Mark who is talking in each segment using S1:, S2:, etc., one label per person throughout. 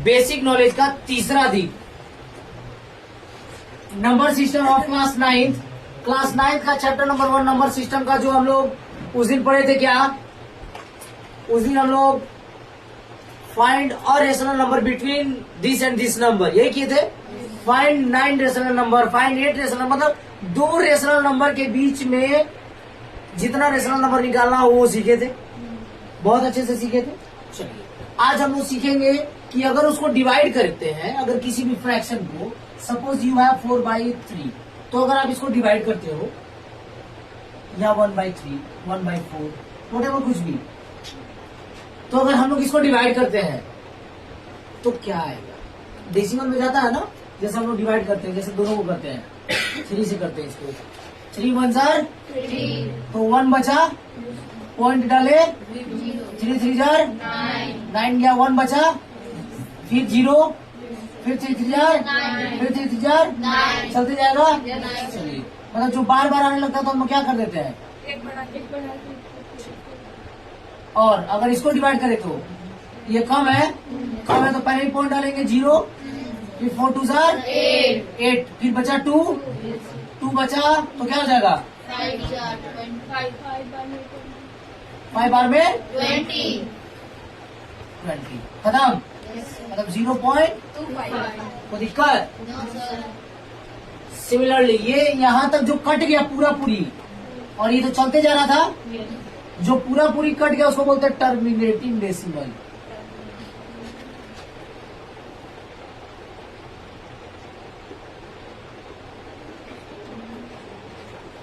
S1: Basic knowledge का तीसरा दिन, number system of class 9th। Class 9th का चैप्टर नंबर 1 नंबर सिस्टम का जो हम लोग उस दिन पढ़े थे, क्या उस दिन हम लोग फाइंड और rational number between this and this number, यही किए थे। Find 9 rational number, find 8 rational, मतलब 2 रेशनल नंबर के बीच में जितना रेशनल नंबर निकालना हो वो सीखे थे, बहुत अच्छे से सीखे थे। चलिए आज हम लोग सीखेंगे कि अगर उसको डिवाइड करते हैं, अगर किसी भी फ्रैक्शन को, सपोज यू हैव 4/3, तो अगर आप इसको डिवाइड करते हो या 1/3, 1/4, वोटेवर कुछ भी, तो अगर हम लोग इसको डिवाइड करते हैं तो क्या आएगा? डेसिमल में जाता है ना, जैसे हम लोग डिवाइड करते हैं, जैसे दोनों को करते हैं, 3 से करते हैं इसको, 3 1 जार 3, तो 1 बचा, पॉइंट डाले, 3 3 जार 9 गया, 1 बचा, फिर 0, फिर 3 3 जार, फिर 3 3 जार, चलते जाएगा। चलिए, मतलब जो बार बार आने लगता है तो हम लोग क्या कर देते हैं, और अगर इसको डिवाइड करें तो ये कम है तो पहले ही पॉइंट डालेंगे 0, फिर 4 2 जार 8, फिर बचा 2 बचा तो क्या हो जाएगा, 5 बार में 20, खत्म, मतलब 0.25, कोई दिक्कत? सिमिलरली ये यहाँ तक जो कट गया पूरा पूरी, और ये तो चलते जा रहा था, जो पूरा पूरी कट गया उसको बोलते हैं टर्मिनेटिंग डेसिमल।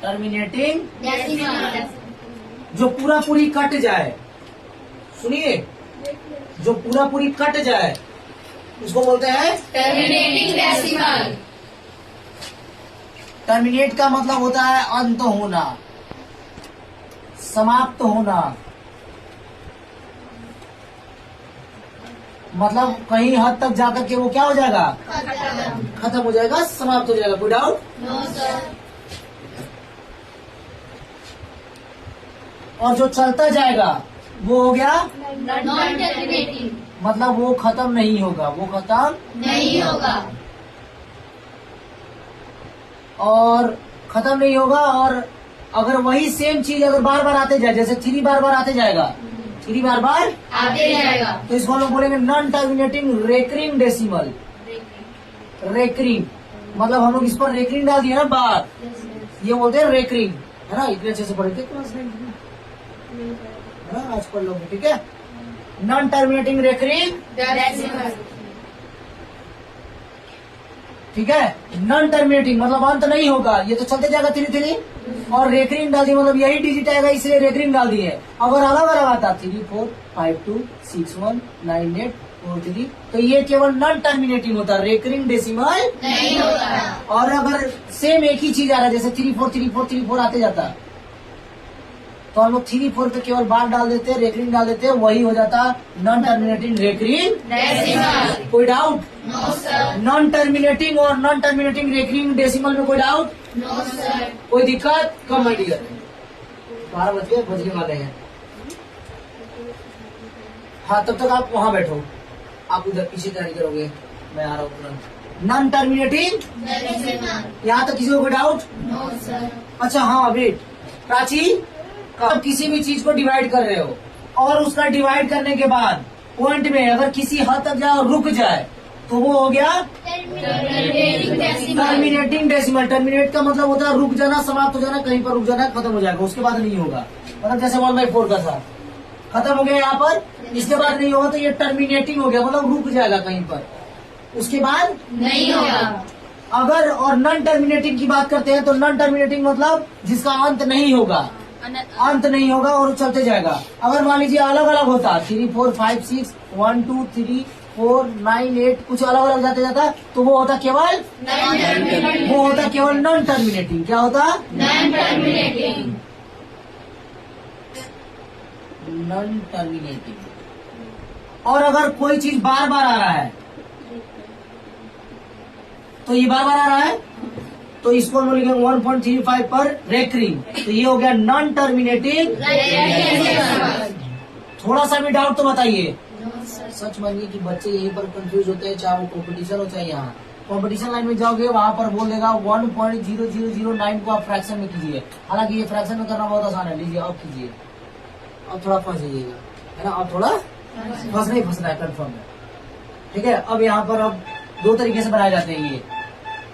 S1: टर्मिनेटिंग डेसिमल, जो पूरा पूरी कट जाए, सुनिए, जो पूरा पूरी कट जाए उसको बोलते हैं
S2: टर्मिनेटिंग डेसिमल।
S1: टर्मिनेट का मतलब होता है अंत होना, समाप्त होना, मतलब कहीं हद तक जाकर के वो क्या हो जाएगा, खत्म हो जाएगा, समाप्त हो जाएगा। कोई डाउट?
S2: No sir.
S1: और जो चलता जाएगा वो हो गया
S2: नॉन टर्मिनेटिंग,
S1: मतलब वो खत्म नहीं होगा, वो खत्म
S2: नहीं होगा,
S1: और खत्म नहीं होगा। और अगर वही सेम चीज अगर बार बार आते जाए, जैसे 3 बार बार आते जाएगा, 3 बार बार
S2: आते जाएगा,
S1: तो इसको हम लोग बोलेंगे non terminating recurring decimal. Recurring मतलब हम लोग इस पर रेकरिंग डाल दिए ना बार, ये बोलते हैं रेकरिंग, है ना। इतने अच्छे से पढ़े थे क्लास 9 में, है ना, आज पढ़ लोगे, ठीक है। नॉन टर्मिनेटिंग रेकरिंग
S2: डेसिमल, ठीक
S1: है। नॉन टर्मिनेटिंग मतलब अंत नहीं होगा, ये तो चलते जाएगा 3 3, और रेकरिंग डाल दिए मतलब यही डिजिट आएगा, इसलिए रेकरिंग डाल दिए। अगर अलग अलग आता 3 4 5 2 6 1 9 8 4 3, तो ये केवल नॉन टर्मिनेटिंग होता है, रेकरिंग डेसिमल
S2: नहीं होता।
S1: और अगर सेम एक ही चीज आ रहा है, जैसे 3 4 3 4 3 4 आते जाता, तो हम लोग 3 4 पे केवल बार डाल देते हैं, रेकरिंग डाल देते हैं, वही हो जाता नॉन टर्मिनेटिंग रेकरिंग
S2: डेसिमल।
S1: कोई doubt?
S2: No sir.
S1: Non terminating और नॉन टर्मिनेटिंग रेकरिंग डेसिमल में कोई डाउट?
S2: No sir.
S1: कोई दिक्कत? कम माय डियर, 12 बजने वाले हैं। हाँ, तब तक आप वहाँ बैठो, आप उधर पीछे तैयारी करोगे, मैं आ रहा हूँ तुरंत। Non terminating
S2: decimal.
S1: यहाँ तक किसी को कोई डाउट?
S2: No sir.
S1: अच्छा हाँ, वेट, प्राची, आप किसी भी चीज को डिवाइड कर रहे हो और उसका डिवाइड करने के बाद पॉइंट में अगर किसी हद तक जाए और रुक जाए तो वो हो गया
S2: terminating decimal.
S1: Terminating decimal. Terminate का मतलब होता है रुक जाना, समाप्त हो जाना, कहीं पर रुक जाना, खत्म हो जाएगा, उसके बाद नहीं होगा। मतलब जैसे 1/4 का था, खत्म हो गया यहाँ पर, इसके बाद नहीं होगा, तो ये टर्मिनेटिंग हो गया, मतलब रुक जाएगा कहीं पर, उसके बाद
S2: नहीं होगा।
S1: अगर और नॉन टर्मिनेटिंग की बात करते हैं तो नॉन टर्मिनेटिंग मतलब जिसका अंत नहीं होगा, अंत नहीं होगा और चलते जाएगा। अगर मान लीजिए अलग अलग होता, 3 4 5 6 1 2 3 4 9 8 कुछ अलग अलग जाते जाता, तो वो होता केवल वो होता केवल नॉन टर्मिनेटिंग। क्या होता?
S2: Non terminating.
S1: Non terminating. और अगर कोई चीज बार बार आ रहा है, तो ये बार बार आ रहा है, तो इसको हम लिखेंगे 1.35 पर रेकरिंग, तो ये हो गया नॉन टर्मिनेटिंग। थोड़ा सा भी डाउट तो बताइए। सच मानिए कि बच्चे यहीं पर कंफ्यूज होते हैं, चाहे वो कॉम्पिटिशन हो चाहे यहाँ। कंपटीशन लाइन में जाओगे वहां पर बोल देगा 1.0009 को आप फ्रैक्शन में कीजिए। हालांकि ये फ्रैक्शन में करना बहुत आसान है। लीजिए अब कीजिए, अब थोड़ा फंस जाइएगा, है ना, अब थोड़ा फंसना है कंफर्म है। ठीक है, अब यहाँ पर अब दो तरीके से बनाए जाते हैं ये।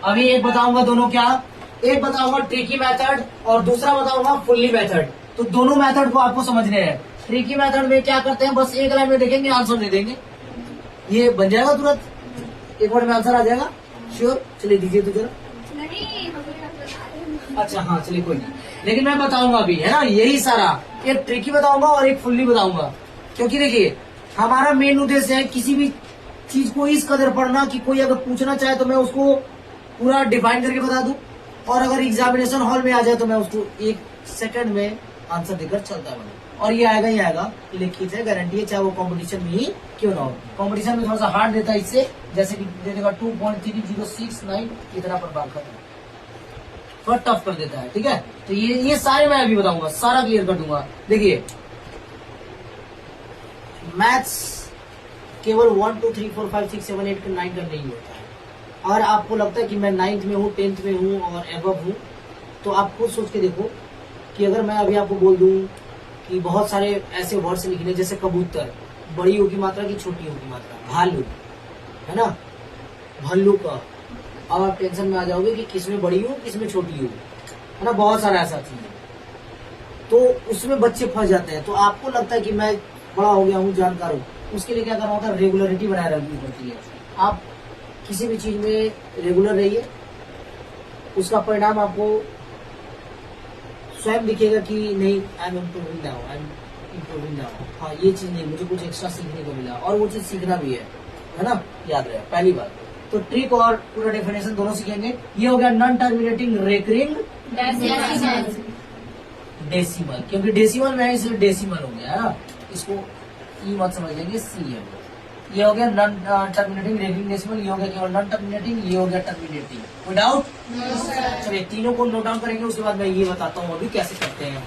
S1: अभी एक बताऊंगा दोनों क्या, एक बताऊंगा ट्रिकी मेथड और दूसरा बताऊंगा फुल्ली मेथड। तो दोनों मेथड को आपको समझने हैं। ट्रिकी मेथड में क्या करते हैं, बस एक लाइन में देखेंगे, आंसर दे देंगे, ये बन जाएगा तुरंत, एक वर्ड में आंसर आ जाएगा। श्योर, चलिए दीजिए तो जरा। अच्छा हाँ चलिए कोई नहीं, लेकिन मैं बताऊंगा अभी, है ना, यही सारा, एक ट्रिकी बताऊंगा और एक फुल्ली बताऊंगा। क्योंकि देखिए हमारा मेन उद्देश्य है किसी भी चीज को इस कदर पढ़ना कि कोई अगर पूछना चाहे तो मैं उसको पूरा डिफाइन करके बता दूं, और अगर एग्जामिनेशन हॉल में आ जाए तो मैं उसको 1 सेकंड में आंसर देकर चलता बनूं। और ये आएगा ही आएगा, लिखित है, गारंटी है, चाहे वो कंपटीशन में ही क्यों ना हो। कंपटीशन में थोड़ा सा हार्ड देता है इससे, जैसे कि दे देगा 2.3069 इतना पर बात खत्म, थोड़ा टफ कर देता है। ठीक है, तो ये सारे मैं अभी बताऊंगा, सारा क्लियर कर दूंगा। देखिए मैथ्स केवल 1 2 3 4 5 6 7 8 9 का नहीं होता है। और आपको लगता है कि मैं 9th में हूँ, 10th में हूँ और एबव हूँ, तो आप खुद सोच के देखो कि अगर मैं अभी आपको बोल दूं कि बहुत सारे ऐसे वर्ड्स लिखने, जैसे कबूतर, बड़ी हो की मात्रा की छोटी हो की मात्रा, भालू, है ना, भालू का, अब आप टेंशन में आ जाओगे कि किसमें बड़ी हो किसमें छोटी हो, है ना, बहुत सारा ऐसा चीज है। तो उसमें बच्चे फंस जाते हैं। तो आपको लगता है कि मैं बड़ा हो गया हूँ, जानकार हूँ, उसके लिए क्या करना होता है, रेगुलरिटी बनाए रखनी पड़ती है। आप किसी भी चीज में रेगुलर रहिए, उसका परिणाम आपको स्वयं दिखेगा कि नहीं, I am improving now, I am improving now. हाँ ये चीज नहीं, मुझे कुछ एक्स्ट्रा सीखने को मिला, और वो चीज सीखना भी है ना, याद रहे पहली बात। तो ट्रिक और पूरा डेफिनेशन दोनों सीखेंगे। ये हो गया नॉन टर्मिनेटिंग रेकरिंग डेसिमल, क्योंकि डेसिमल में है इसलिए डेसिमल हो गया, है ना, इसको ई मत समझ लेंगे, सी है। ये हो गया नॉन टर्मिनेटिंग रेकरिंग डेसिमल, ये हो गया केवल नॉन टर्मिनेटिंग, ये हो गया टर्मिनेटिंग। विदाउट, चलिए तीनों को नोट डाउन करेंगे, उसके बाद मैं ये बताता हूँ अभी कैसे करते हैं।